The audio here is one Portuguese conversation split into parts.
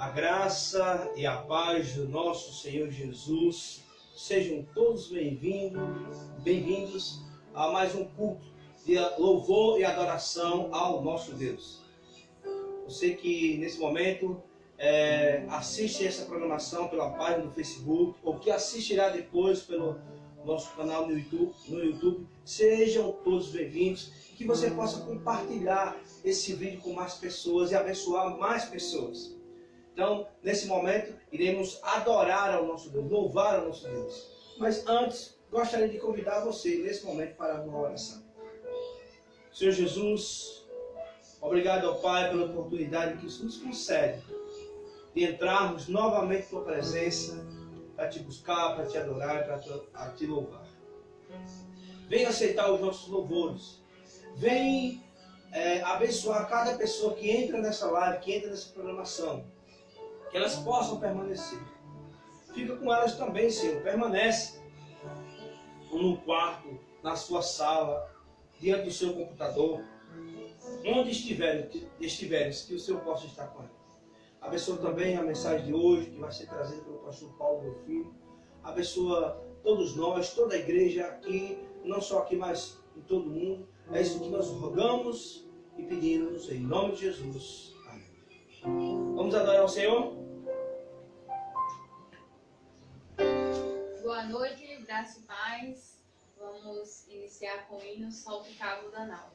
A graça e a paz do nosso Senhor Jesus, sejam todos bem-vindos a mais um culto de louvor e adoração ao nosso Deus. Você que nesse momento assiste essa programação pela página do Facebook ou que assistirá depois pelo nosso canal no YouTube, sejam todos bem-vindos e que você possa compartilhar esse vídeo com mais pessoas e abençoar mais pessoas. Então, nesse momento, iremos adorar ao nosso Deus, louvar ao nosso Deus. Mas antes, gostaria de convidar você, nesse momento, para uma oração. Senhor Jesus, obrigado ao Pai pela oportunidade que nos concede de entrarmos novamente em Tua presença, para Te buscar, para Te adorar, para Te louvar. Venha aceitar os nossos louvores. Venha abençoar cada pessoa que entra nessa live, que entra nessa programação. Que elas possam permanecer. Fica com elas também, Senhor. Permanece no quarto, na sua sala, diante do seu computador. Onde estiveres, que o Senhor possa estar com elas. Abençoa também a mensagem de hoje, que vai ser trazida pelo pastor Paulo, meu filho. Abençoa todos nós, toda a igreja aqui, não só aqui, mas em todo o mundo. É isso que nós rogamos e pedimos em nome de Jesus. Amém. Vamos adorar o Senhor? Boa noite, graça e paz. Vamos iniciar com o hino Solta o Cabo da Nau.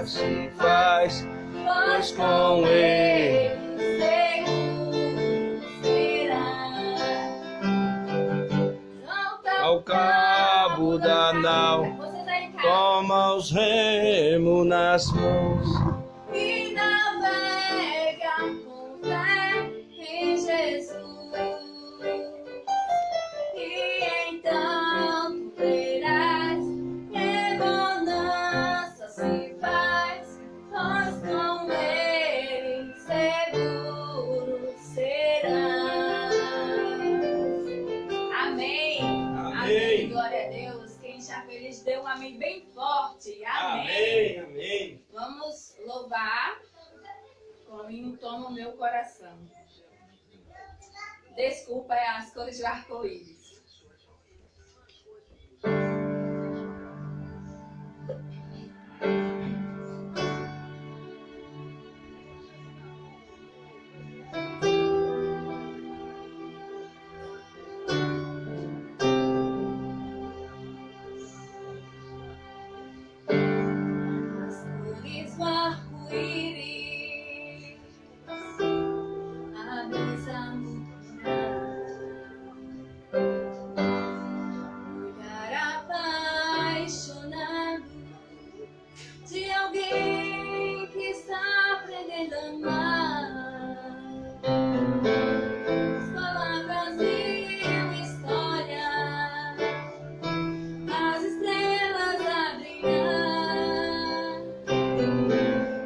Se faz, pois com ele seguro será. Ao cabo da nau, toma os remos nas mãos. E navega com fé em Jesus. E então tu verás que bonança se faz, nós com ele seguros serão. Amém. Amém. Glória a Deus. Quem está feliz, dê um amém bem forte. Amém. Amém. Vamos louvar com o hino Toma o Meu Coração. Desculpa, é as cores do arco-íris. As cores do arco-íris, a desamorar, olhar apaixonado de alguém que está aprendendo a amar. As palavras e uma história, as estrelas a brilhar.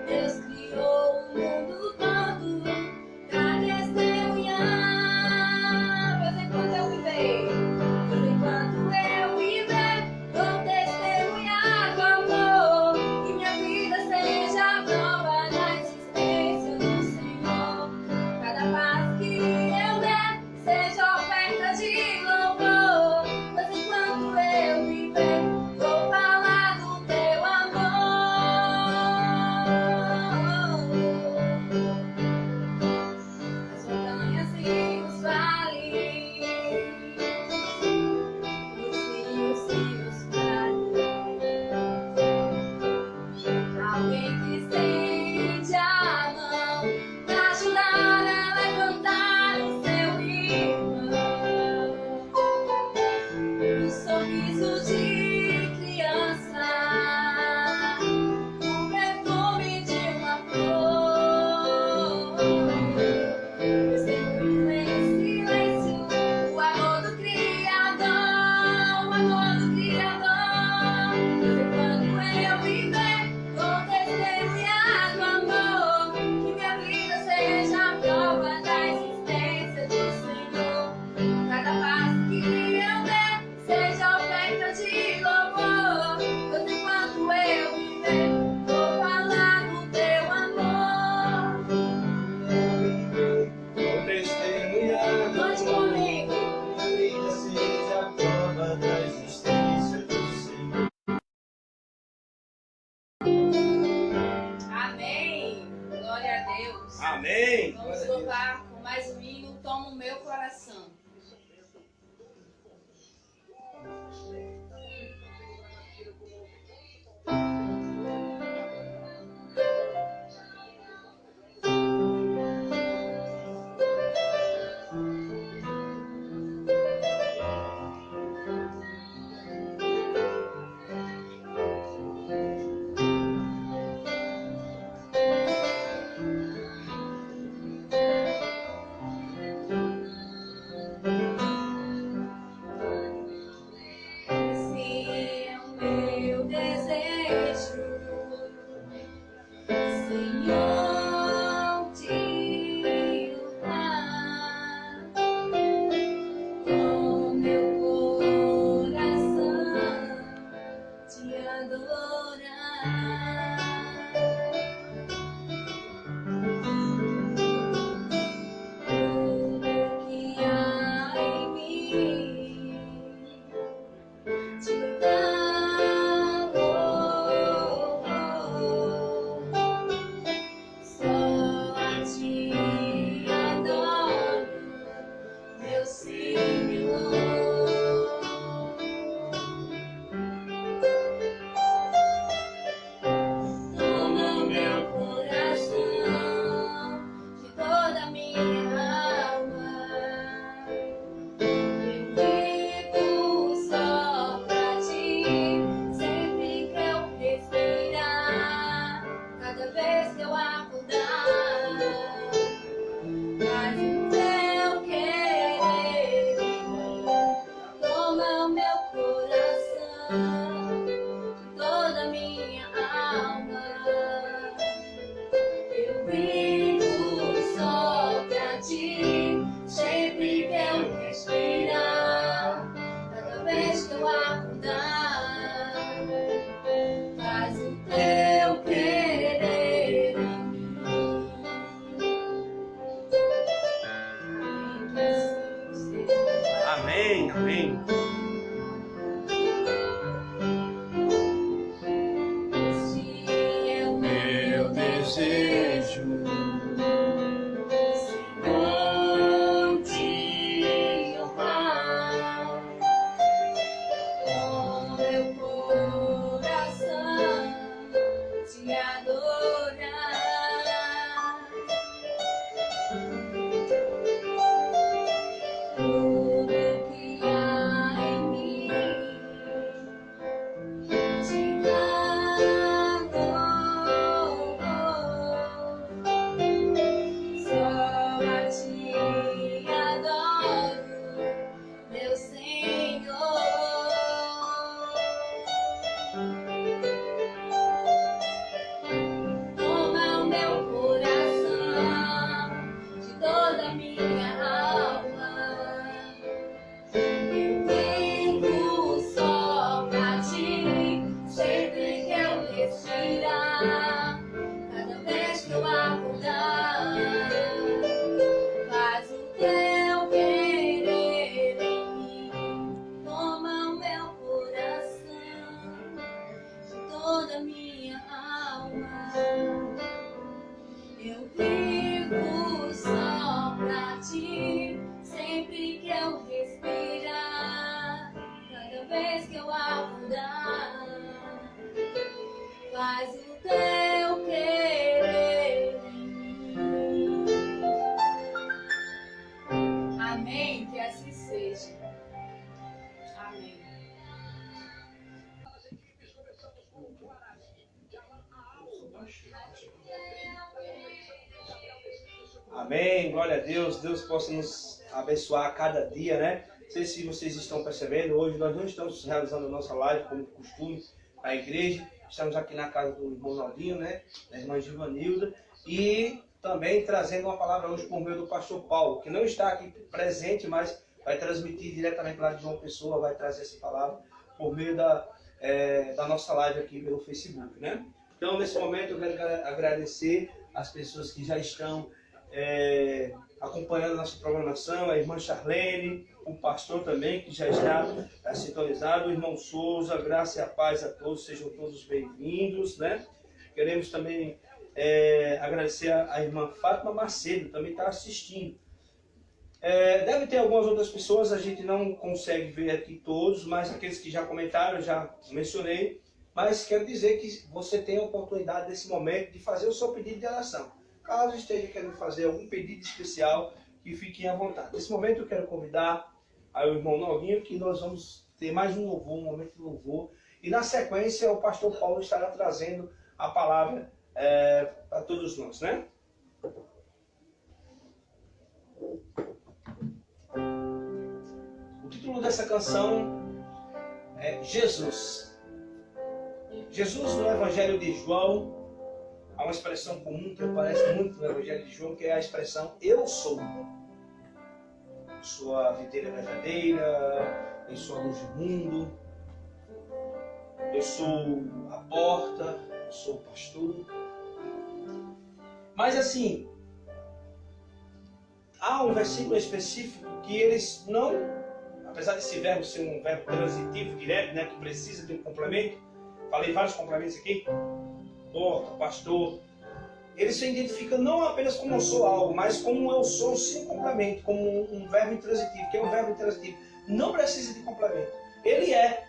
Deus criou o mundo todo pra testemunhar. Pois enquanto eu viver, vou testemunhar do amor. Que minha vida seja a prova da existência do Senhor. Cada passo que eu der seja oferta de louvor. Pois enquanto eu viver, vou falar do teu amor. As montanhas e os vales, os rios e os prados, alguém que estende a mão pra ajudar a levantar o seu irmão. O sorriso de criança, o perfume de uma flor. Testemunho em silêncio, o amor do Criador, o amor do Criador. Quando eu viver, vou testemunhar do amor. Que minha vida seja a prova da existência do Senhor. Cada passo que eu der seja oferta de louvor. Pois enquanto eu viver, vou falar do teu amor. Vou testemunhar do Conte amor. comigo. Minha vida seja a prova da existência do Senhor. Amém. Glória a Deus. Amém. Vamos louvar com mais um hino, Toma o Meu Coração. desejo. Senhor, te honrar com meu coração, te adorar. Tudo que há em mim te só a ti adoro, meu Senhor. Toma o meu coração, de toda a minha alma. Eu vivo só pra ti, sempre que eu respirar. Cada vez que eu acordar, faz o teu querer em mim. Toma o meu coração, de toda a minha alma. Eu vivo só pra ti, sempre que eu respirar. Cada vez que eu acordar, faz o teu querer em mim. Amém, que assim seja. Amém. Amém, glória a Deus. Deus possa nos abençoar a cada dia, né? Não sei se vocês estão percebendo, hoje nós não estamos realizando a nossa live como de costume na igreja. Estamos aqui na casa do irmão Naldinho, né? Da irmã Givanilda. E também trazendo uma palavra hoje por meio do pastor Paulo, que não está aqui presente, mas vai transmitir diretamente lá de João Pessoa, vai trazer essa palavra por meio da nossa live aqui pelo Facebook, né? Então, nesse momento, eu quero agradecer as pessoas que já estão acompanhando a nossa programação, a irmã Charlene, o pastor também, que já está sintonizado, o irmão Souza, graça e a paz a todos, sejam todos bem-vindos, né? Queremos também agradecer a irmã Fátima Macedo, também está assistindo. Deve ter algumas outras pessoas, a gente não consegue ver aqui todos, mas aqueles que já comentaram, eu já mencionei, mas quero dizer que você tem a oportunidade nesse momento de fazer o seu pedido de oração. Caso esteja querendo fazer algum pedido especial, que fiquem à vontade. Nesse momento eu quero convidar o irmão Noguinho, que nós vamos ter mais um louvor, um momento de louvor. E na sequência o pastor Paulo estará trazendo a palavra para todos nós, né? O título dessa canção é Jesus. Jesus no Evangelho de João, há uma expressão comum que aparece muito no Evangelho de João, que é a expressão eu sou. Eu sou a videira verdadeira, eu sou a luz do mundo, eu sou a porta, eu sou o pastor. Mas assim, há um versículo específico que eles não, apesar desse verbo ser um verbo transitivo, direto, né, que precisa de um complemento, falei vários complementos aqui, porta, pastor, ele se identifica não apenas como eu sou algo, mas como eu sou sem complemento, como um verbo intransitivo. Que é um verbo intransitivo? Não precisa de complemento. Ele é.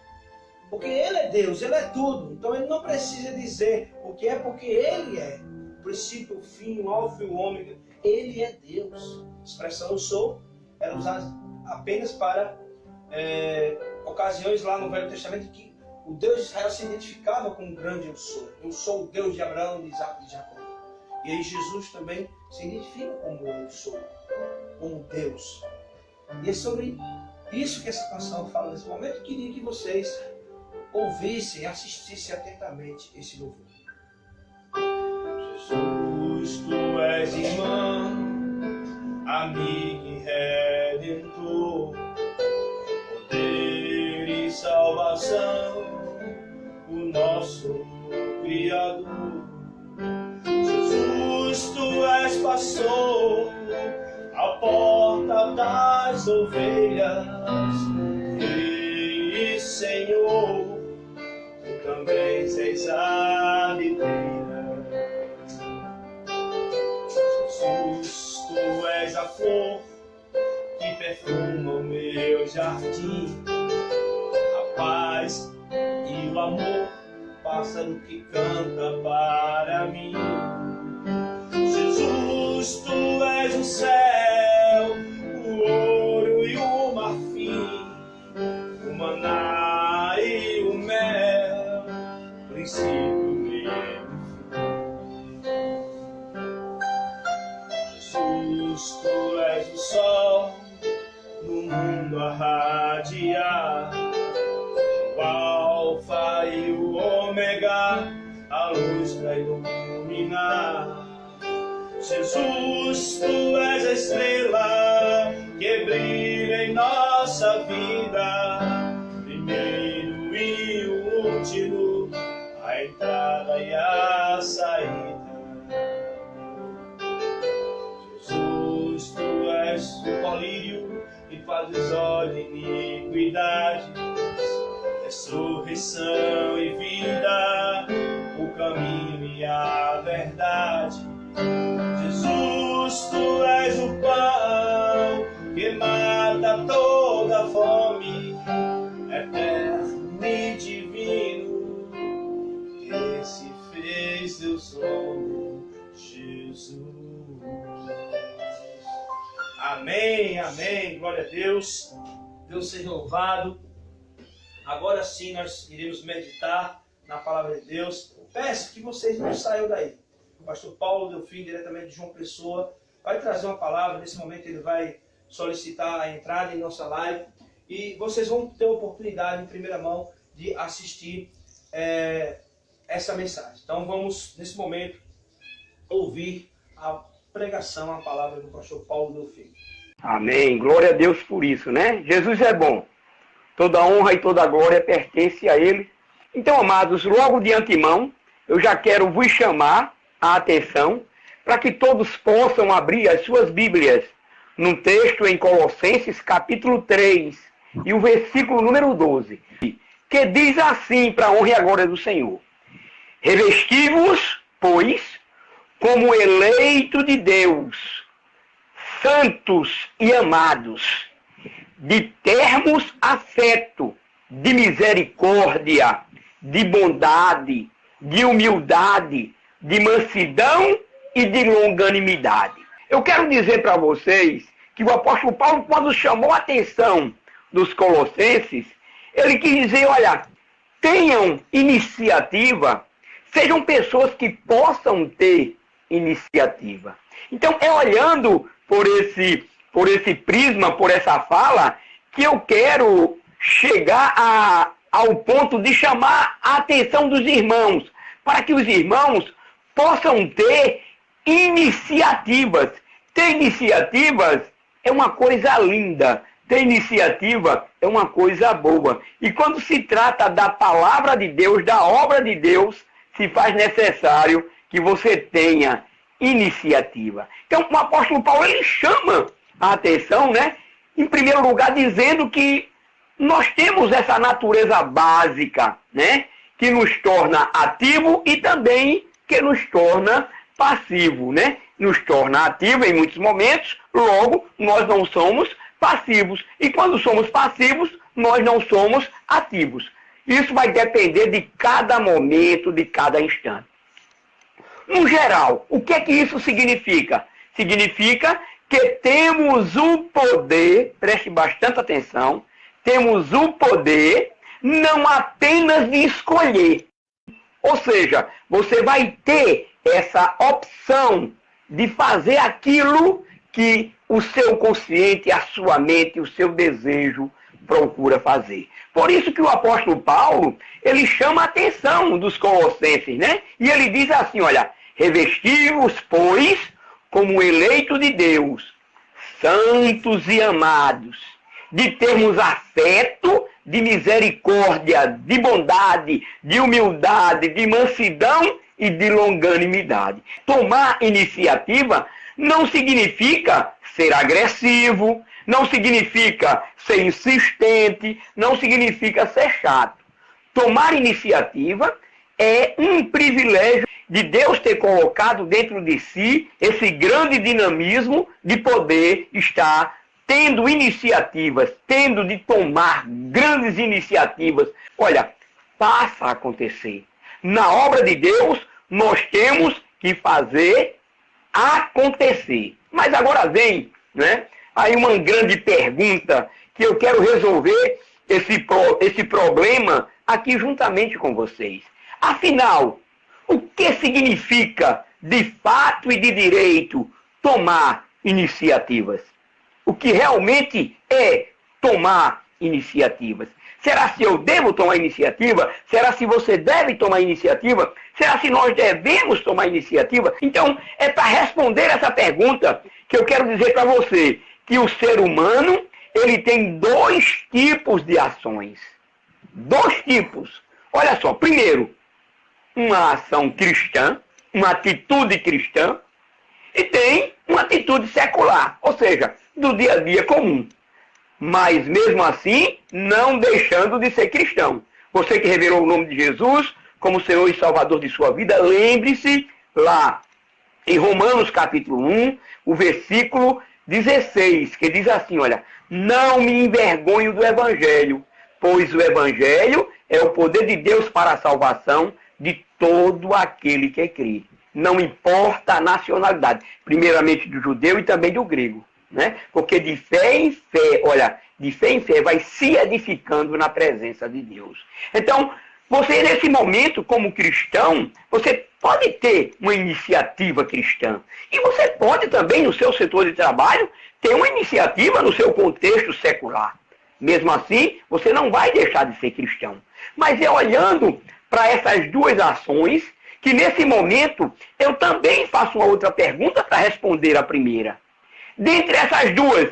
Porque ele é Deus, ele é tudo. Então ele não precisa dizer o que é, porque ele é. O princípio, o fim, o alfa e o ômega. Ele é Deus. A expressão eu sou era usada apenas para ocasiões lá no Velho Testamento que o Deus de Israel se identificava com o grande eu sou. Eu sou o Deus de Abraão, de Isaac e de Jacó. E aí Jesus também se identifica como eu sou, como Deus. E é sobre isso que essa canção fala nesse momento. Eu queria que vocês ouvissem, assistissem atentamente esse louvor. Jesus, tu és irmão, amigo e redentor, poder e salvação, o nosso Criador. Jesus, tu és pastor, a porta das ovelhas, Rei e Senhor, tu também és a videira. és a flor que perfuma o meu jardim. A paz e o amor, pássaro que canta para mim. Jesus, tu és o céu, o ouro e o marfim, o maná e o mel, princípio, meio e fim. Jesus, tu és o sol, no mundo a radiar, o alfa e o ômega, a luz para iluminar. Jesus, tu és a estrela que brilha em nossa vida, primeiro e o último, a entrada e a saída. Jesus, tu és o colírio que fazes olhos de iniquidade, ressurreição e vida, o caminho e a verdade. Jesus, tu és o pão que mata toda fome, eterno e divino, que se fez Deus homem, Jesus. Amém, amém, glória a Deus. Deus seja louvado. Agora sim nós iremos meditar na palavra de Deus. Peço que vocês não saiam daí. O pastor Paulo Delfim, diretamente de João Pessoa, vai trazer uma palavra. Nesse momento ele vai solicitar a entrada em nossa live. E vocês vão ter a oportunidade, em primeira mão, de assistir essa mensagem. Então vamos, nesse momento, ouvir a pregação, a palavra do pastor Paulo Delfim. Amém. Glória a Deus por isso, né? Jesus é bom. Toda honra e toda glória pertence a Ele. Então, amados, logo de antemão, eu já quero vos chamar a atenção para que todos possam abrir as suas Bíblias num texto em Colossenses, capítulo 3, e o versículo número 12, que diz assim, para a honra e a glória do Senhor: revesti-vos, pois, como eleito de Deus, santos e amados, de termos afeto, de misericórdia, de bondade, de humildade, de mansidão e de longanimidade. Eu quero dizer para vocês que o apóstolo Paulo, quando chamou a atenção dos colossenses, ele quis dizer, olha, tenham iniciativa, sejam pessoas que possam ter iniciativa. Então, é olhando por esse prisma, por essa fala, que eu quero chegar ao ponto de chamar a atenção dos irmãos, para que os irmãos possam ter iniciativas. Ter iniciativas é uma coisa linda, ter iniciativa é uma coisa boa. E quando se trata da palavra de Deus, da obra de Deus, se faz necessário que você tenha iniciativa. Então, o apóstolo Paulo, ele chama a atenção, né? Em primeiro lugar, dizendo que nós temos essa natureza básica, né? Que nos torna ativo e também que nos torna passivo, né? Nos torna ativo em muitos momentos, logo, nós não somos passivos. E quando somos passivos, nós não somos ativos. Isso vai depender de cada momento, de cada instante. No geral, o que é que isso significa? Significa que temos o poder, preste bastante atenção, temos o poder não apenas de escolher. Ou seja, você vai ter essa opção de fazer aquilo que o seu consciente, a sua mente, o seu desejo procura fazer. Por isso que o apóstolo Paulo, ele chama a atenção dos colossenses, né? E ele diz assim, olha, revesti-vos, pois, como eleito de Deus, santos e amados, de termos afeto, de misericórdia, de bondade, de humildade, de mansidão e de longanimidade. Tomar iniciativa não significa ser agressivo, não significa ser insistente, não significa ser chato. Tomar iniciativa é um privilégio de Deus ter colocado dentro de si esse grande dinamismo de poder estar tendo iniciativas, tendo de tomar grandes iniciativas. Olha, passa a acontecer. Na obra de Deus, nós temos que fazer acontecer. Mas agora vem, né, aí uma grande pergunta que eu quero resolver esse problema aqui juntamente com vocês. Afinal, o que significa, de fato e de direito, tomar iniciativas? O que realmente é tomar iniciativas? Será se eu devo tomar iniciativa? Será se você deve tomar iniciativa? Será se nós devemos tomar iniciativa? Então, é para responder essa pergunta que eu quero dizer para você que o ser humano, ele tem 2 tipos de ações. 2 tipos. Olha só, primeiro, uma ação cristã, uma atitude cristã, e tem uma atitude secular, ou seja, do dia a dia comum. Mas mesmo assim, não deixando de ser cristão. Você que revelou o nome de Jesus como Senhor e Salvador de sua vida, lembre-se lá em Romanos capítulo 1, o versículo 16, que diz assim, olha, não me envergonho do Evangelho, pois o Evangelho é o poder de Deus para a salvação de todo aquele que crê. Não importa a nacionalidade, primeiramente do judeu e também do grego, né? Porque de fé em fé, olha, de fé em fé vai se edificando na presença de Deus. Então, você nesse momento, como cristão, você pode ter uma iniciativa cristã. E você pode também, no seu setor de trabalho, ter uma iniciativa no seu contexto secular. Mesmo assim, você não vai deixar de ser cristão. Mas é olhando para essas 2 ações que nesse momento eu também faço uma outra pergunta para responder a primeira. Dentre essas 2,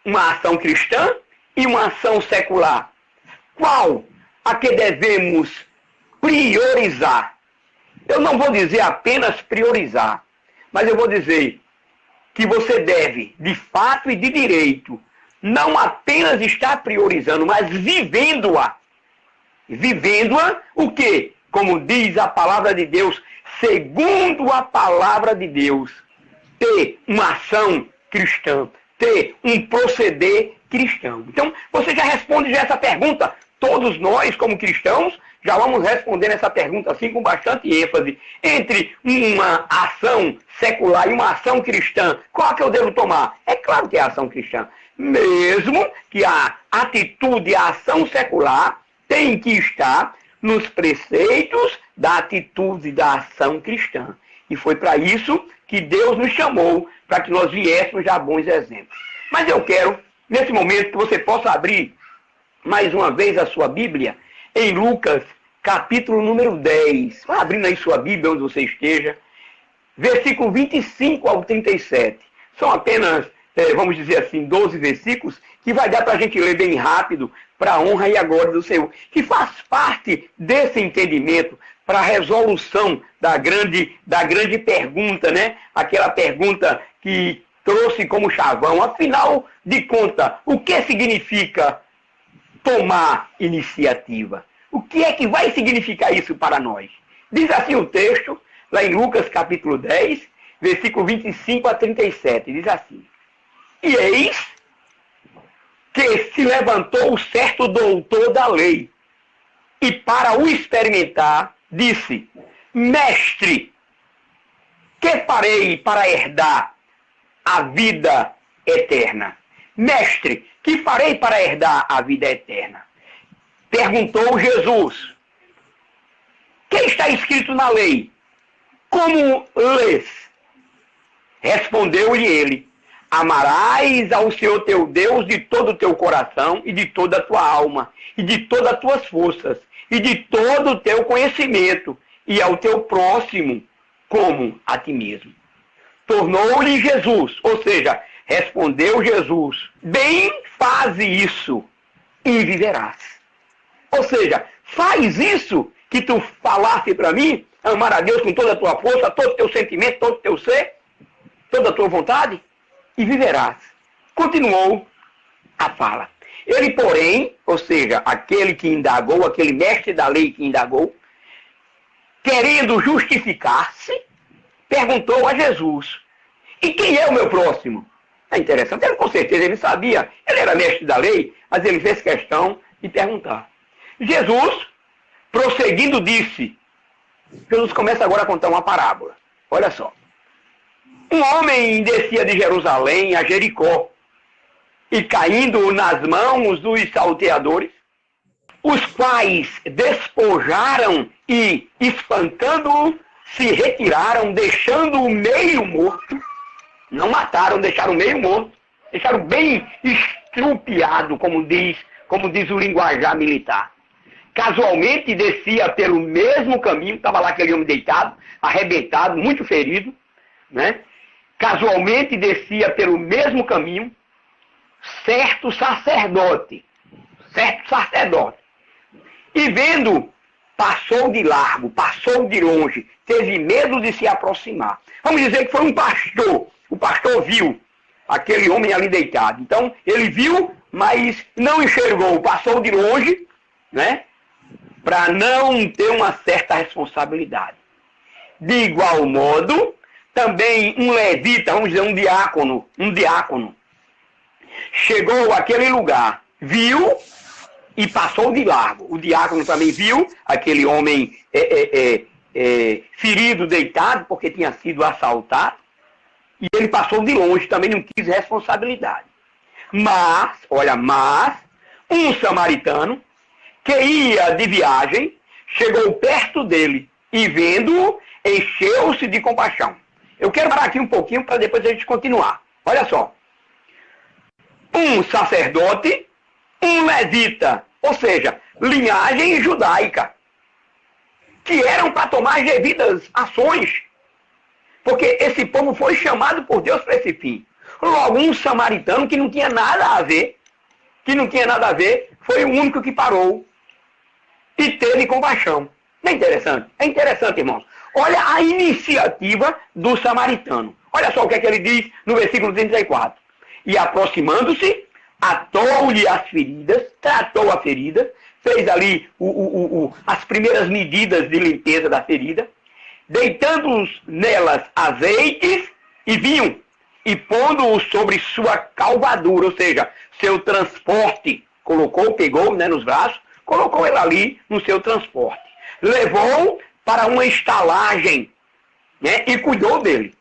uma ação cristã e uma ação secular, qual a que devemos priorizar? Eu não vou dizer apenas priorizar, mas eu vou dizer que você deve, de fato e de direito, não apenas estar priorizando, mas vivendo-a. Vivendo-a, o quê? Como diz a palavra de Deus, segundo a palavra de Deus, ter uma ação cristã, ter um proceder cristão. Então, você já responde já essa pergunta. Todos nós, como cristãos, já vamos responder essa pergunta assim com bastante ênfase. Entre uma ação secular e uma ação cristã, qual que eu devo tomar? É claro que é a ação cristã. Mesmo que a atitude, a ação secular, tem que estar nos preceitos da atitude da ação cristã. E foi para isso que Deus nos chamou, para que nós viéssemos a bons exemplos. Mas eu quero, nesse momento, que você possa abrir mais uma vez a sua Bíblia em Lucas, capítulo número 10. Vá abrindo aí sua Bíblia onde você esteja. Versículo 25 ao 37. São apenas, vamos dizer assim, 12 versículos que vai dar para a gente ler bem rápido para a honra e a glória do Senhor. Que faz parte desse entendimento para a resolução da grande pergunta, né? Aquela pergunta que trouxe como chavão. Afinal de contas, o que significa tomar iniciativa? O que é que vai significar isso para nós? Diz assim o texto, lá em Lucas capítulo 10, versículo 25 a 37. Diz assim: E eis que se levantou certo doutor da lei, e para o experimentar, disse: Mestre, que farei para herdar a vida eterna? Mestre, que farei para herdar a vida eterna? Perguntou Jesus: Que está escrito na lei? Como lês? Respondeu-lhe ele: Amarás ao Senhor teu Deus de todo o teu coração e de toda a tua alma, e de todas as tuas forças, e de todo o teu conhecimento, e ao teu próximo como a ti mesmo. Tornou-lhe Jesus, ou seja, respondeu Jesus: Bem, faze isso e viverás. Ou seja, faz isso que tu falaste para mim, amar a Deus com toda a tua força, todo o teu sentimento, todo o teu ser, toda a tua vontade, e viverás. Continuou a fala. Ele, porém, ou seja, aquele que indagou, aquele mestre da lei que indagou, querendo justificar-se, perguntou a Jesus: e quem é o meu próximo? É interessante, ele, com certeza ele sabia, ele era mestre da lei, mas ele fez questão de perguntar. Jesus, prosseguindo, disse, Jesus começa agora a contar uma parábola. Olha só. Um homem descia de Jerusalém a Jericó, e caindo nas mãos dos salteadores, os quais despojaram e, espantando-o, se retiraram, deixando-o meio morto. Não mataram, deixaram meio morto. Deixaram bem estrupiado, como diz o linguajar militar. Casualmente descia pelo mesmo caminho, estava lá aquele homem deitado, arrebentado, muito ferido, né? Casualmente descia pelo mesmo caminho certo sacerdote. E vendo, passou de largo, passou de longe, teve medo de se aproximar. Vamos dizer que foi um pastor. O pastor viu aquele homem ali deitado. Então, ele viu, mas não enxergou, passou de longe, né? Para não ter uma certa responsabilidade. De igual modo, também um levita, vamos dizer, um diácono, chegou àquele lugar, viu e passou de largo. O diácono também viu aquele homem ferido, deitado, porque tinha sido assaltado, e ele passou de longe, também não quis responsabilidade. Mas um samaritano que ia de viagem, chegou perto dele e vendo-o, encheu-se de compaixão. Eu quero parar aqui um pouquinho para depois a gente continuar. Olha só. Um sacerdote, um levita, ou seja, linhagem judaica, que eram para tomar as devidas ações, porque esse povo foi chamado por Deus para esse fim. Logo, um samaritano que não tinha nada a ver, foi o único que parou e teve compaixão. Não é interessante? É interessante, irmãos. Olha a iniciativa do samaritano. Olha só o que é que ele diz no versículo 34. E aproximando-se, atou-lhe as feridas, tratou a ferida, fez ali as primeiras medidas de limpeza da ferida, deitando nelas azeites e vinho, e pondo-o sobre sua calvadura, ou seja, seu transporte, pegou, né, nos braços, colocou ele ali no seu transporte. Levou para uma estalagem, né, e cuidou dele.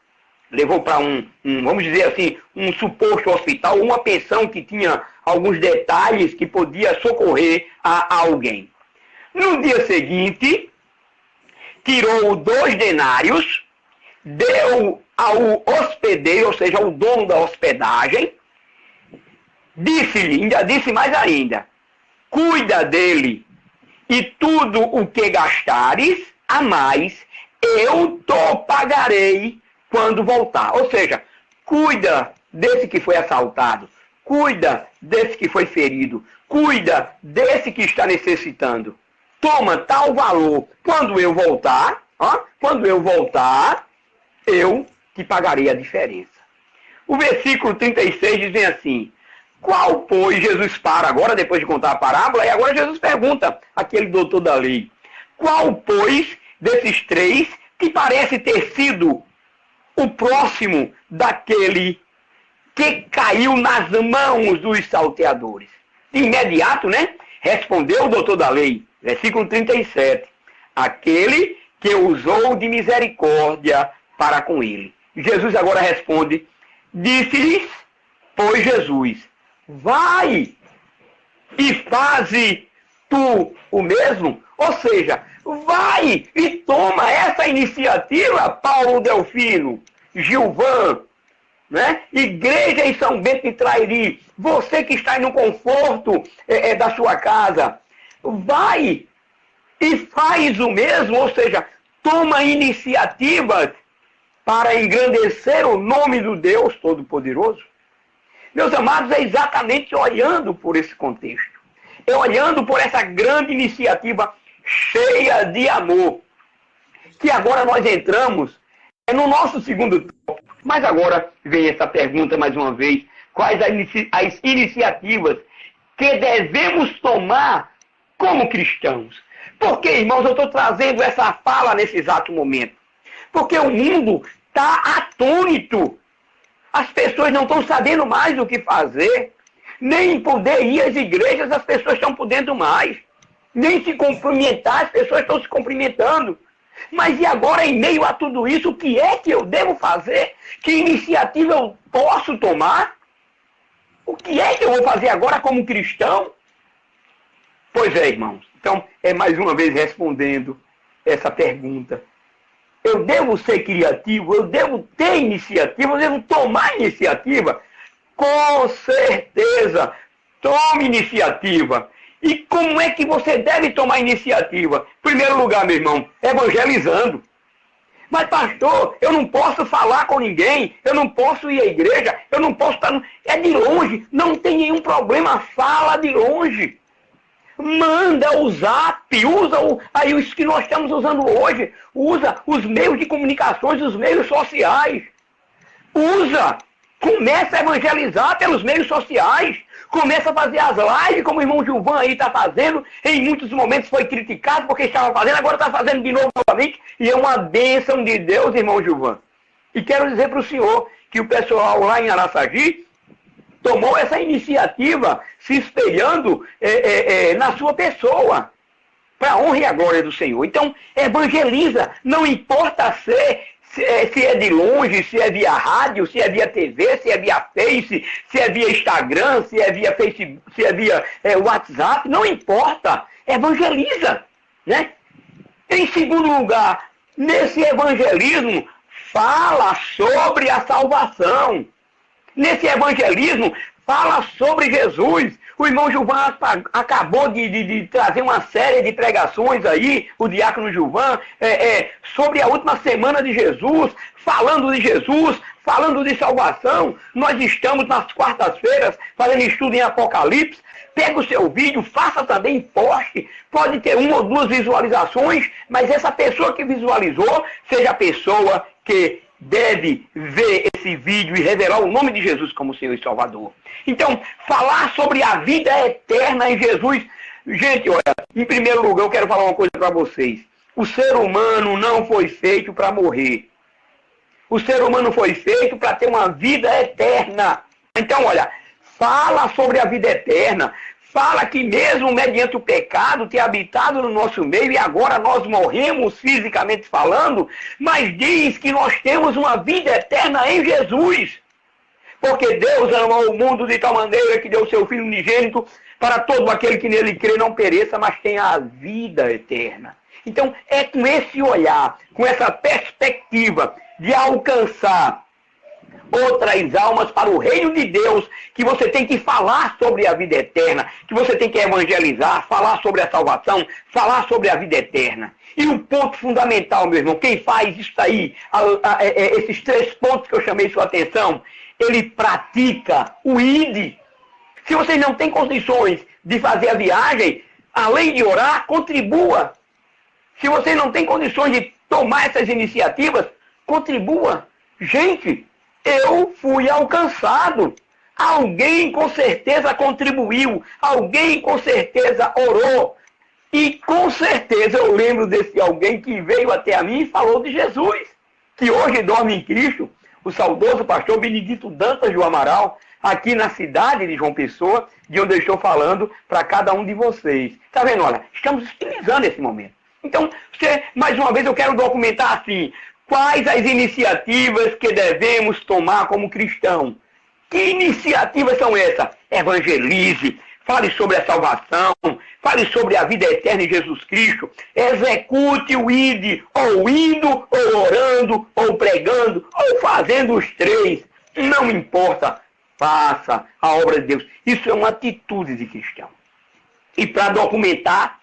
Levou para vamos dizer assim, um suposto hospital, uma pensão que tinha alguns detalhes que podia socorrer a alguém. No dia seguinte, tirou 2 denários, deu ao hospedeiro, ou seja, ao dono da hospedagem, disse-lhe, ainda disse mais ainda, cuida dele e tudo o que gastares a mais, eu te pagarei quando voltar. Ou seja, cuida desse que foi assaltado, cuida desse que foi ferido, cuida desse que está necessitando. Toma tal valor. Quando eu voltar, eu te pagarei a diferença. O versículo 36 diz assim, qual, pois, Jesus para agora, depois de contar a parábola, e agora Jesus pergunta àquele doutor da lei, qual, pois, desses 3 que parece ter sido o próximo daquele que caiu nas mãos dos salteadores? De imediato, né? Respondeu o doutor da lei, versículo 37, aquele que usou de misericórdia para com ele. Jesus agora responde, disse-lhes, pois Jesus, vai e faze tu o mesmo? Ou seja, vai e toma essa iniciativa, Paulo Delfino, Gilvan, né? Igreja em São Bento de Trairi, você que está no conforto da sua casa, vai e faz o mesmo, ou seja, toma iniciativas para engrandecer o nome do Deus Todo-Poderoso. Meus amados, é exatamente olhando por esse contexto, é olhando por essa grande iniciativa cheia de amor, que agora nós entramos no nosso segundo tópico. Mas agora vem essa pergunta mais uma vez, quais as iniciativas que devemos tomar como cristãos Por que, irmãos, eu estou trazendo essa fala nesse exato momento? Porque o mundo está atônito. As pessoas não estão sabendo mais o que fazer. Nem poder ir às igrejas as pessoas estão podendo mais. Nem se cumprimentar, as pessoas estão se cumprimentando. Mas e agora, em meio a tudo isso, o que é que eu devo fazer? Que iniciativa eu posso tomar? O que é que eu vou fazer agora como cristão? Pois é, irmãos. Então, é mais uma vez respondendo essa pergunta. Eu devo ser criativo, eu devo ter iniciativa, eu devo tomar iniciativa? Com certeza, tome iniciativa. E como é que você deve tomar iniciativa? Em primeiro lugar, meu irmão, evangelizando. Mas, pastor, eu não posso falar com ninguém, eu não posso ir à igreja, eu não posso estar... É de longe, não tem nenhum problema, fala de longe. Manda o zap, usa aí os que nós estamos usando hoje, usa os meios de comunicações, os meios sociais. Usa, começa a evangelizar pelos meios sociais. Começa a fazer as lives, como o irmão Gilvan aí está fazendo. Em muitos momentos foi criticado porque estava fazendo, agora está fazendo de novo novamente. E é uma bênção de Deus, irmão Gilvan. E quero dizer para o senhor que o pessoal lá em Araçagi tomou essa iniciativa se espelhando na sua pessoa, para a honra e a glória do Senhor. Então, evangeliza, não importa se é de longe, se é via rádio, se é via TV, se é via Face, se é via Instagram, se é via Facebook, se é via WhatsApp, não importa, evangeliza, né? Em segundo lugar, nesse evangelismo, fala sobre a salvação. Nesse evangelismo, fala sobre Jesus. O irmão Gilvan acabou de trazer uma série de pregações aí, o diácono Gilvan, sobre a última semana de Jesus, falando de Jesus, falando de salvação. Nós estamos nas quartas-feiras fazendo estudo em Apocalipse. Pega o seu vídeo, faça também, poste. Pode ter 1 ou 2 visualizações, mas essa pessoa que visualizou seja a pessoa que deve ver esse vídeo e revelar o nome de Jesus como Senhor e Salvador. Então, falar sobre a vida eterna em Jesus. Gente, olha, em primeiro lugar eu quero falar uma coisa para vocês. O ser humano não foi feito para morrer. O ser humano foi feito para ter uma vida eterna. Então, olha, fala sobre a vida eterna. Fala que mesmo mediante o pecado ter habitado no nosso meio e agora nós morremos fisicamente falando, mas diz que nós temos uma vida eterna em Jesus. Porque Deus amou o mundo de tal maneira que deu o seu Filho unigênito para todo aquele que nele crê não pereça, mas tenha a vida eterna. Então é com esse olhar, com essa perspectiva de alcançar outras almas para o reino de Deus, que você tem que falar sobre a vida eterna, que você tem que evangelizar, falar sobre a salvação, falar sobre a vida eterna. E um ponto fundamental, meu irmão, quem faz isso aí, esses 3 pontos que eu chamei sua atenção, ele pratica o ID. Se vocês não têm condições de fazer a viagem, além de orar, contribua. Se vocês não têm condições de tomar essas iniciativas, contribua. Gente, eu fui alcançado. Alguém com certeza contribuiu. Alguém com certeza orou. E com certeza eu lembro desse alguém que veio até a mim e falou de Jesus, que hoje dorme em Cristo, o saudoso pastor Benedito Dantas do Amaral, aqui na cidade de João Pessoa, de onde eu estou falando para cada um de vocês. Está vendo? Olha, estamos utilizando esse momento. Então, mais uma vez eu quero documentar assim, quais as iniciativas que devemos tomar como cristão? Que iniciativas são essas? Evangelize, fale sobre a salvação, fale sobre a vida eterna em Jesus Cristo, execute o ID, ou indo, ou orando, ou pregando, ou fazendo os 3. Não importa, faça a obra de Deus. Isso é uma atitude de cristão. E para documentar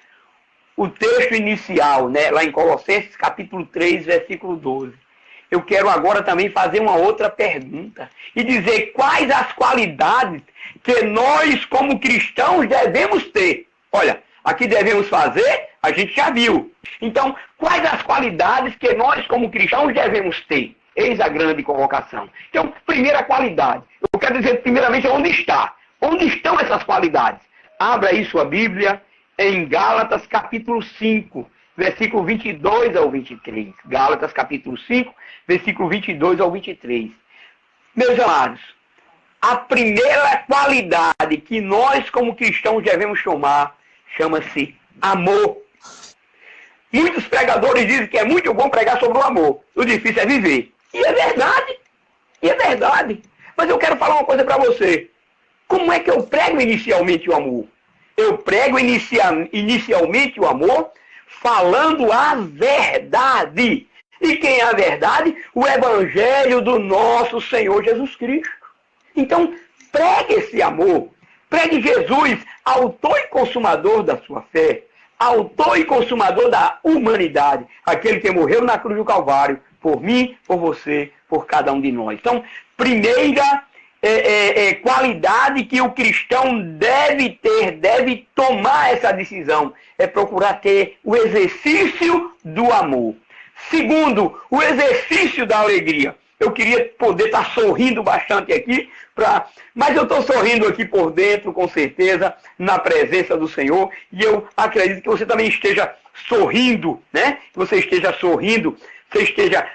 o texto inicial, né, lá em Colossenses capítulo 3, versículo 12. Eu quero agora também fazer uma outra pergunta e dizer quais as qualidades que nós, como cristãos, devemos ter. Olha, aqui devemos fazer, a gente já viu. Então, quais as qualidades que nós, como cristãos, devemos ter? Eis a grande convocação. Então, primeira qualidade. Eu quero dizer, primeiramente, onde está? Onde estão essas qualidades? Abra aí sua Bíblia em Gálatas capítulo 5, versículo 22 ao 23. Gálatas capítulo 5, versículo 22 ao 23. Meus amados, a primeira qualidade que nós como cristãos devemos tomar chama-se amor. Muitos pregadores dizem que é muito bom pregar sobre o amor. O difícil é viver. E é verdade. E é verdade. Mas eu quero falar uma coisa para você. Como é que eu prego inicialmente o amor? Eu prego inicialmente o amor falando a verdade. E quem é a verdade? O Evangelho do nosso Senhor Jesus Cristo. Então, pregue esse amor. Pregue Jesus, autor e consumador da sua fé. Autor e consumador da humanidade. Aquele que morreu na cruz do Calvário. Por mim, por você, por cada um de nós. Então, primeira qualidade que o cristão deve ter, deve tomar essa decisão, é procurar ter o exercício do amor. Segundo, o exercício da alegria. Eu queria poder estar sorrindo bastante aqui, mas eu estou sorrindo aqui por dentro, com certeza, na presença do Senhor, e eu acredito que você também esteja sorrindo, né? Que você esteja sorrindo, você esteja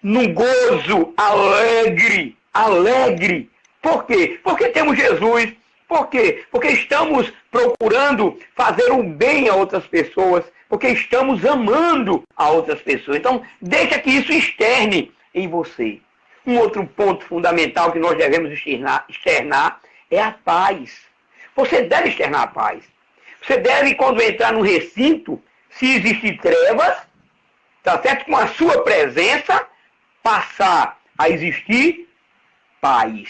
num gozo alegre, alegre. Por quê? Porque temos Jesus. Por quê? Porque estamos procurando fazer o bem a outras pessoas, porque estamos amando a outras pessoas. Então, deixa que isso externe em você. Um outro ponto fundamental que nós devemos externar é a paz. Você deve externar a paz. Você deve, quando entrar no recinto, se existir trevas, tá certo? Com a sua presença, passar a existir paz.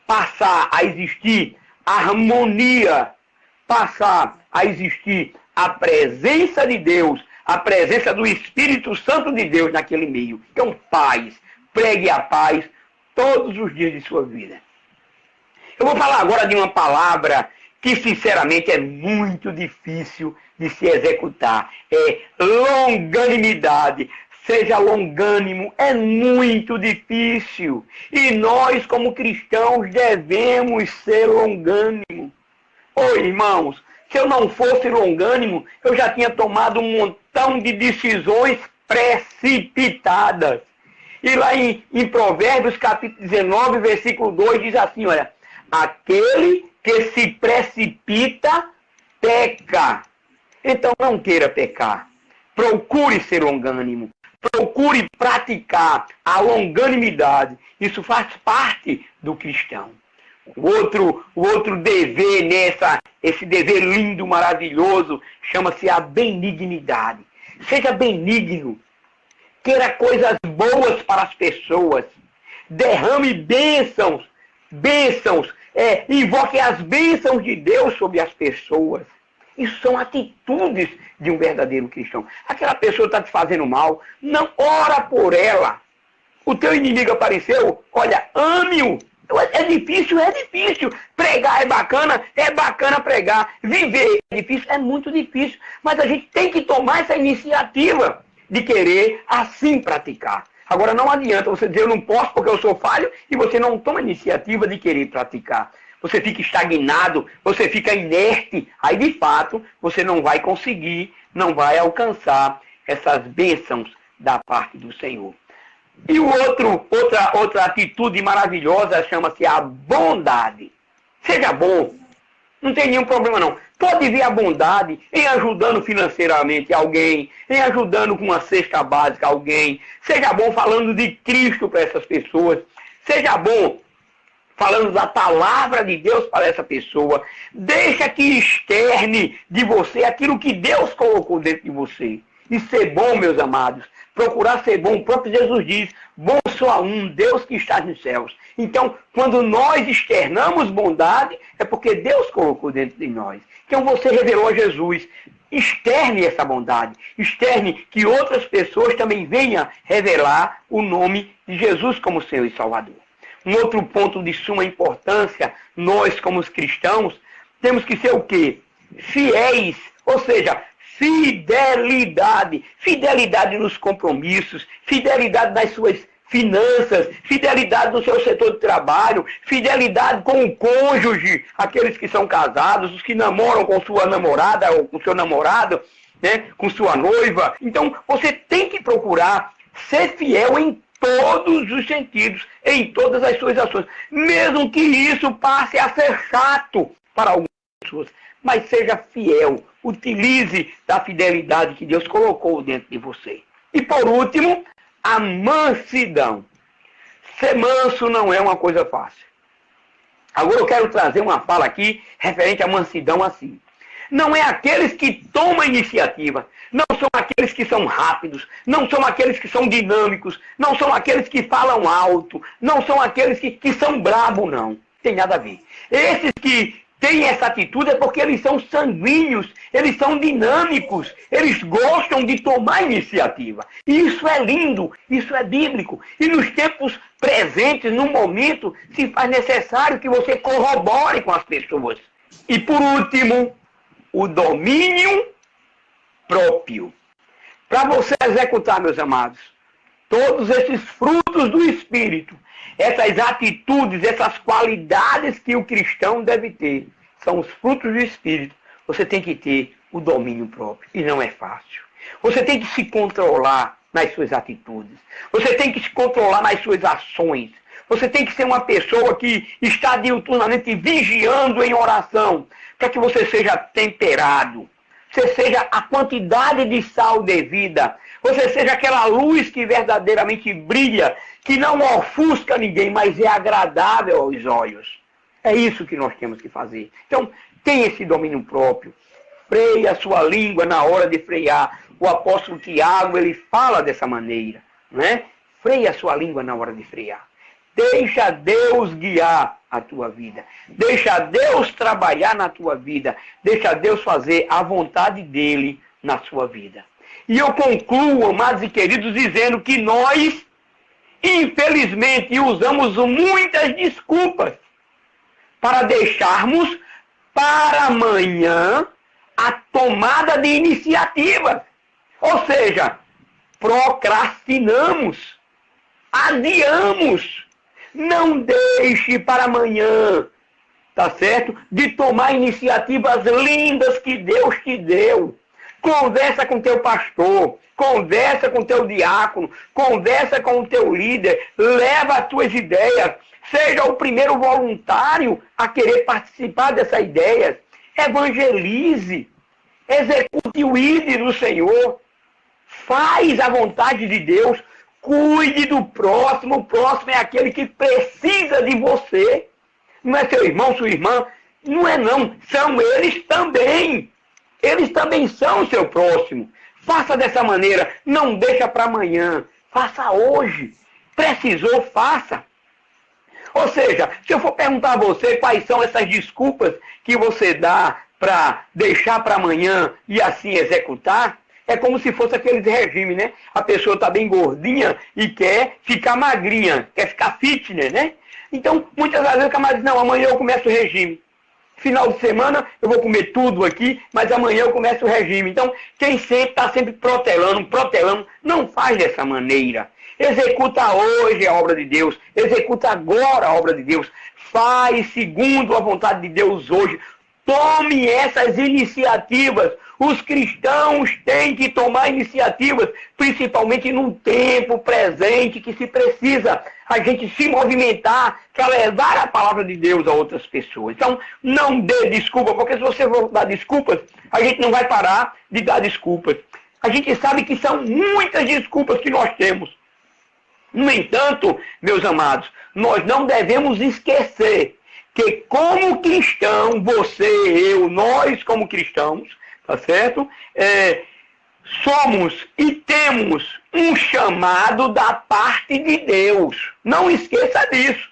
Passar a existir harmonia. Passar a existir a presença de Deus, a presença do Espírito Santo de Deus naquele meio. Então, paz. Pregue a paz todos os dias de sua vida. Eu vou falar agora de uma palavra que, sinceramente, é muito difícil de se executar. É longanimidade. Seja longânimo, é muito difícil. E nós, como cristãos, devemos ser longânimos. Ô, irmãos, se eu não fosse longânimo, eu já tinha tomado um montão de decisões precipitadas. E lá em Provérbios, capítulo 19, versículo 2, diz assim, olha, aquele que se precipita, peca. Então não queira pecar. Procure ser longânimo. Procure praticar a longanimidade. Isso faz parte do cristão. O outro dever esse dever lindo, maravilhoso, chama-se a benignidade. Seja benigno. Queira coisas boas para as pessoas. Derrame bênçãos. Invoque as bênçãos de Deus sobre as pessoas. Isso são atitudes de um verdadeiro cristão. Aquela pessoa está te fazendo mal, não ora por ela. O teu inimigo apareceu, olha, ame-o. É difícil. Pregar é bacana pregar. Viver é difícil, é muito difícil. Mas a gente tem que tomar essa iniciativa de querer assim praticar. Agora não adianta você dizer eu não posso porque eu sou falho e você não toma a iniciativa de querer praticar. Você fica estagnado, você fica inerte, aí de fato você não vai conseguir, não vai alcançar essas bênçãos da parte do Senhor. E outra atitude maravilhosa chama-se a bondade. Seja bom, não tem nenhum problema não. Pode ver a bondade em ajudando financeiramente alguém, em ajudando com uma cesta básica alguém. Seja bom falando de Cristo para essas pessoas. Seja bom falando da palavra de Deus para essa pessoa. Deixa que externe de você aquilo que Deus colocou dentro de você. E ser bom, meus amados, procurar ser bom. O próprio Jesus diz, bom só há um, Deus que está nos céus. Então, quando nós externamos bondade, é porque Deus colocou dentro de nós. Então você revelou a Jesus. Externe essa bondade. Externe que outras pessoas também venham revelar o nome de Jesus como Senhor e Salvador. Um outro ponto de suma importância, nós como os cristãos, temos que ser o quê? Fiéis, ou seja, fidelidade. Fidelidade nos compromissos, fidelidade nas suas finanças, fidelidade no seu setor de trabalho, fidelidade com o cônjuge, aqueles que são casados, os que namoram com sua namorada ou com seu namorado, né, com sua noiva. Então, você tem que procurar ser fiel em todos os sentidos, em todas as suas ações. Mesmo que isso passe a ser chato para algumas pessoas. Mas seja fiel, utilize da fidelidade que Deus colocou dentro de você. E por último, a mansidão. Ser manso não é uma coisa fácil. Agora eu quero trazer uma fala aqui referente à mansidão assim. Não é aqueles que tomam iniciativa, não são aqueles que são rápidos, não são aqueles que são dinâmicos, não são aqueles que falam alto, não são aqueles que são bravos, não. Tem nada a ver. Esses que têm essa atitude é porque eles são sanguíneos, eles são dinâmicos, eles gostam de tomar iniciativa. E isso é lindo, isso é bíblico. E nos tempos presentes, no momento, se faz necessário que você corrobore com as pessoas. E por último, o domínio próprio. Para você executar, meus amados, todos esses frutos do Espírito, essas atitudes, essas qualidades que o cristão deve ter, são os frutos do Espírito. Você tem que ter o domínio próprio. E não é fácil. Você tem que se controlar nas suas atitudes. Você tem que se controlar nas suas ações. Você tem que ser uma pessoa que está diuturnamente vigiando em oração, para que você seja temperado. Você seja a quantidade de sal devida. Você seja aquela luz que verdadeiramente brilha, que não ofusca ninguém, mas é agradável aos olhos. É isso que nós temos que fazer. Então, tenha esse domínio próprio. Freie a sua língua na hora de frear. O apóstolo Tiago, ele fala dessa maneira, né? Freie a sua língua na hora de frear. Deixa Deus guiar a tua vida. Deixa Deus trabalhar na tua vida. Deixa Deus fazer a vontade dele na sua vida. E eu concluo, amados e queridos, dizendo que nós, infelizmente, usamos muitas desculpas para deixarmos para amanhã a tomada de iniciativa. Ou seja, procrastinamos, adiamos. Não deixe para amanhã, tá certo? De tomar iniciativas lindas que Deus te deu. Conversa com teu pastor, conversa com teu diácono, conversa com o teu líder, leva as tuas ideias. Seja o primeiro voluntário a querer participar dessas ideias. Evangelize, execute o ID do Senhor. Faz a vontade de Deus. Cuide do próximo. O próximo é aquele que precisa de você. Não é seu irmão, sua irmã. Não é não. São eles também. Eles também são o seu próximo. Faça dessa maneira. Não deixa para amanhã. Faça hoje. Precisou, faça. Ou seja, se eu for perguntar a você quais são essas desculpas que você dá para deixar para amanhã e assim executar, é como se fosse aqueles regimes, né? A pessoa está bem gordinha e quer ficar magrinha, quer ficar fitness, né? Então, muitas vezes o camarada diz, não, amanhã eu começo o regime. Final de semana eu vou comer tudo aqui, mas amanhã eu começo o regime. Então, quem sempre está sempre protelando, não faz dessa maneira. Executa hoje a obra de Deus. Executa agora a obra de Deus. Faz segundo a vontade de Deus hoje. Tome essas iniciativas. Os cristãos têm que tomar iniciativas, principalmente num tempo presente que se precisa a gente se movimentar para levar a palavra de Deus a outras pessoas. Então, não dê desculpa, porque se você for dar desculpas, a gente não vai parar de dar desculpas. A gente sabe que são muitas desculpas que nós temos. No entanto, meus amados, nós não devemos esquecer que como cristão, você, eu, nós como cristãos, tá certo? Somos e temos um chamado da parte de Deus. Não esqueça disso.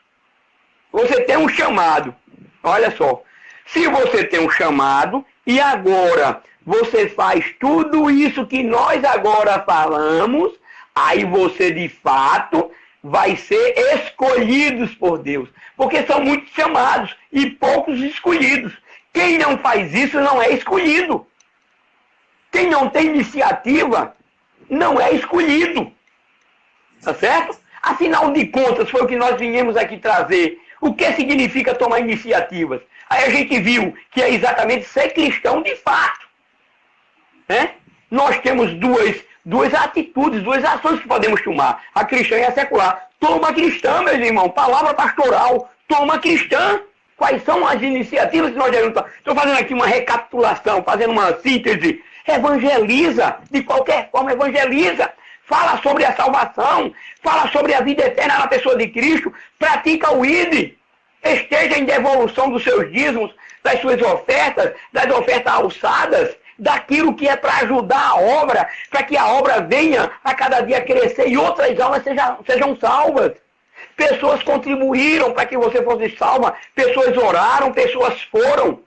Você tem um chamado. Olha só. Se você tem um chamado e agora você faz tudo isso que nós agora falamos, aí você de fato vai ser escolhidos por Deus. Porque são muitos chamados e poucos escolhidos. Quem não faz isso não é escolhido. Quem não tem iniciativa não é escolhido. Tá certo? Afinal de contas, foi o que nós viemos aqui trazer. O que significa tomar iniciativas? Aí a gente viu que é exatamente ser cristão de fato. Né? Nós temos duas atitudes, duas ações que podemos tomar. A cristã e a secular. Toma cristã, meus irmãos. Palavra pastoral. Toma cristã. Quais são as iniciativas que nós devemos tomar? Estou fazendo aqui uma recapitulação, fazendo uma síntese. Evangeliza. De qualquer forma, evangeliza. Fala sobre a salvação. Fala sobre a vida eterna na pessoa de Cristo. Pratica o ID. Esteja em devolução dos seus dízimos, das suas ofertas, das ofertas alçadas, daquilo que é para ajudar a obra, para que a obra venha a cada dia crescer e outras almas sejam salvas. Pessoas contribuíram para que você fosse salva, pessoas oraram, pessoas foram,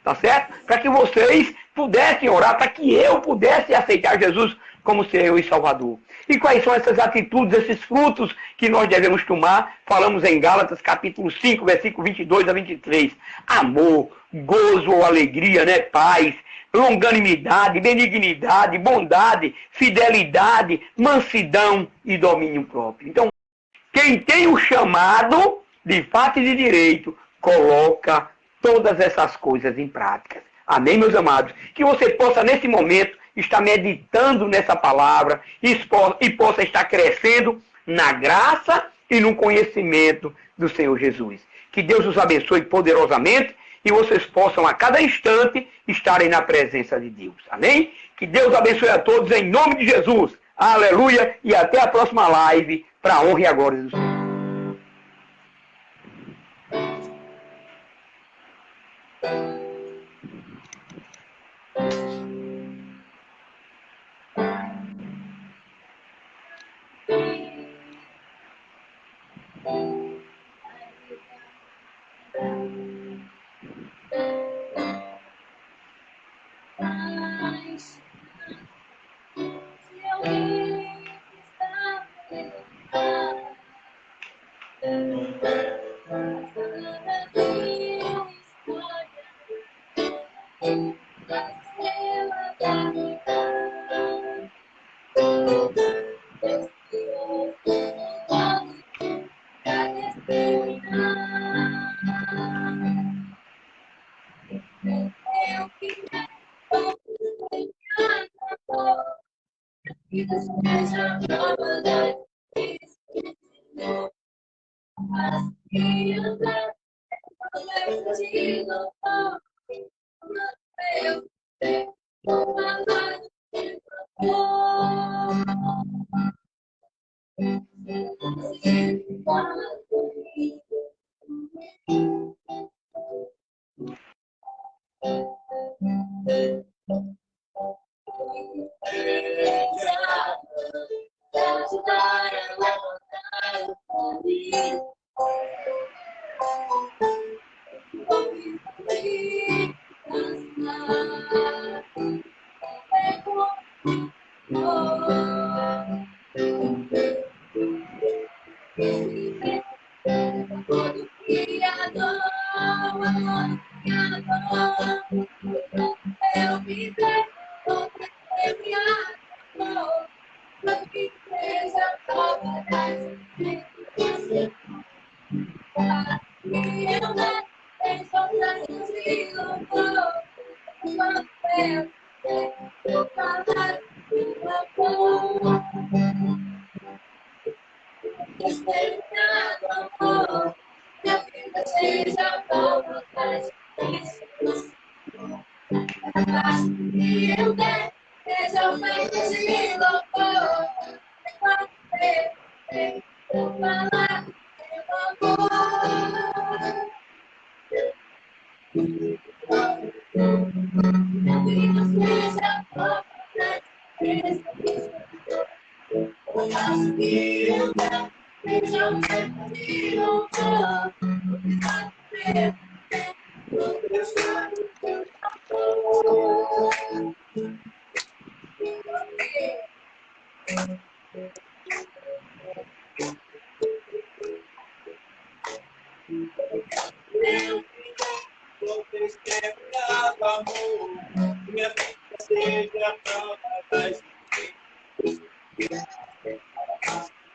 tá certo? Para que vocês pudessem orar, para que eu pudesse aceitar Jesus como Senhor e Salvador. E quais são essas atitudes, esses frutos que nós devemos tomar? Falamos em Gálatas capítulo 5, versículo 22 a 23. Amor, gozo ou alegria, né? Paz, longanimidade, benignidade, bondade, fidelidade, mansidão e domínio próprio. Então, quem tem o chamado, de fato e de direito, coloca todas essas coisas em prática. Amém, meus amados? Que você possa, nesse momento, estar meditando nessa palavra e possa estar crescendo na graça e no conhecimento do Senhor Jesus. Que Deus os abençoe poderosamente e vocês possam a cada instante estarem na presença de Deus. Amém? Que Deus abençoe a todos em nome de Jesus. Aleluia. E até a próxima live para a honra e a glória do Senhor.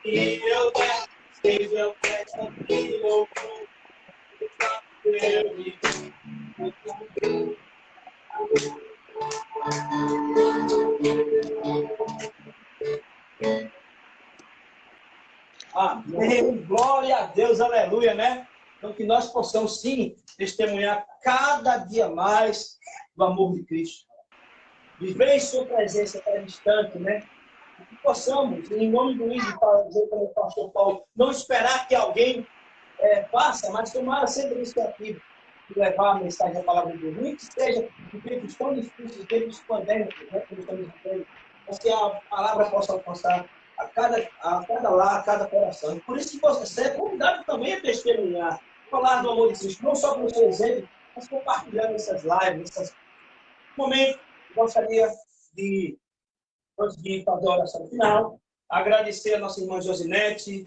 E eu seja festa de louvor. Amém. Glória a Deus, aleluia, né? Então que nós possamos sim testemunhar cada dia mais do amor de Cristo. Viver em sua presença cada instante, né? Que possamos, em nome do Luiz, dizer como o pastor Paulo, não esperar que alguém faça, mas tomar sempre a iniciativa de levar a mensagem da palavra de Deus. Nem que seja de tempos tão difíceis, tempos pandêmicos, né? Como estamos vivendo, mas que a palavra possa alcançar a cada lar, a cada coração. E por isso que você é convidado também a testemunhar, falar do amor de Cristo, não só pelo seu exemplo, mas compartilhando essas lives, esses momentos. Eu gostaria de, antes de fazer a oração final, agradecer a nossa irmã Josinete,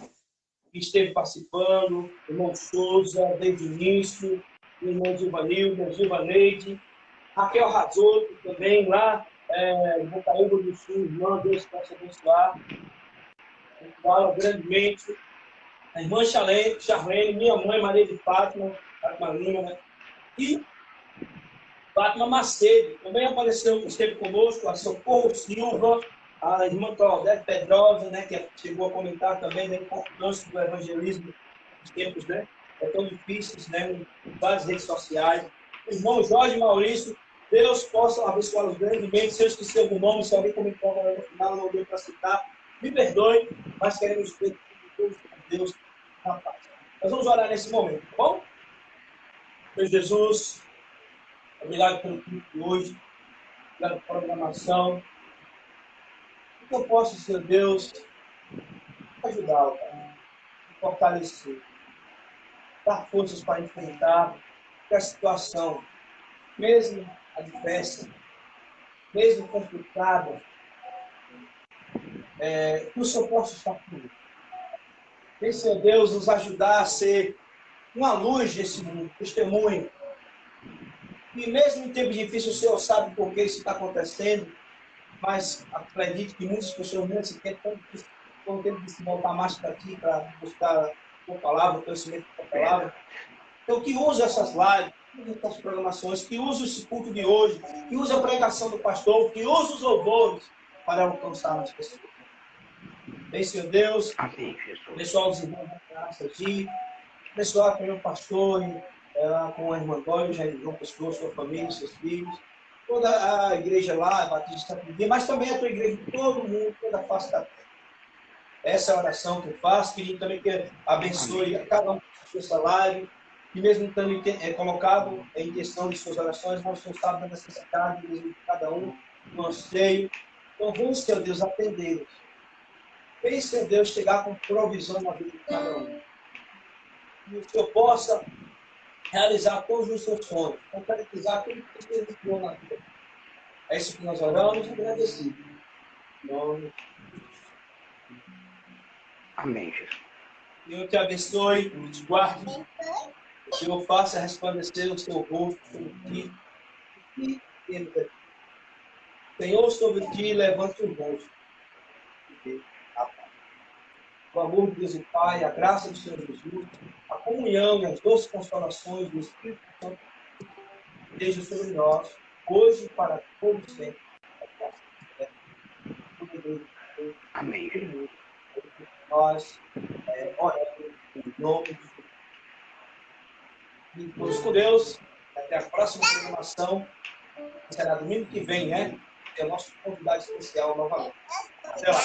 que esteve participando, o irmão Souza, desde o início, o irmão Gilvanildo, Gilvaneide, Raquel Razotto também, lá em Bocaíba do Sul, irmã, Deus possa abençoar. Fala grandemente. A irmã Charlene, minha mãe, Maria de Fátima Lima, né? E Fátima Macedo, também apareceu, esteve conosco, a Socorro Silva, a irmã Claudete Pedrosa, né, que chegou a comentar também da importância do evangelismo nos tempos, né, tão difíceis, né, em várias redes sociais. O irmão Jorge Maurício, Deus possa abençoá-los grandemente. Se eu esqueci algum nome, se alguém comentou agora no final, não deu para citar, me perdoe, mas queremos ver todos com Deus na paz. Nós vamos orar nesse momento, tá bom? Senhor Jesus, obrigado pelo culto de hoje, obrigado pela programação. Que eu possa, Senhor Deus, ajudá-lo, fortalecer, dar forças para enfrentar qualquer situação, mesmo adversa, mesmo complicada, que o Senhor possa estar comigo. Vem, Senhor Deus, nos ajudar a ser uma luz desse mundo, testemunho. E mesmo em tempos difíceis, o Senhor sabe por que isso está acontecendo, mas acredito que muitas pessoas nesse tempo estão tendo de se voltar mais para Ti, para buscar a Tua palavra, o conhecimento da Tua palavra. Então, que use essas lives, que use essas programações, que use esse culto de hoje, que use a pregação do pastor, que use os louvores para alcançar as pessoas. Bem, Senhor Deus, abençoar os irmãos da graça aqui, abençoar também o pastor, com a irmã Dória, João Pessoa, sua família, seus filhos, toda a igreja lá, a Batista Dia, mas também a tua igreja, todo mundo, toda a face da terra. Essa é a oração que eu faço, queria também que abençoe a cada um dessa live, e mesmo tendo colocado em questão de suas orações, nós não sabemos da necessidade de cada um, do anseio. Então vamos, Senhor Deus, atendê-los. Vem, Senhor Deus, chegar com provisão na vida de cada um. E o Senhor possa realizar todos os seus sonhos, concretizar tudo que você criou na vida. É isso que nós oramos e agradecemos. Amém, Jesus. Deus te abençoe, te guarde. O Senhor faça resplandecer o seu rosto sobre ti. Senhor, sobre ti, levante o rosto. O amor de Deus e Pai, a graça do Senhor Jesus, a comunhão e as doces consolações do Espírito Santo esteja sobre nós, hoje e para todos sempre. Amém. Nós oramos em nome de Jesus. Todos com Deus. Até a próxima programação. Será domingo que vem, né? É o nosso convidado especial novamente. Até lá.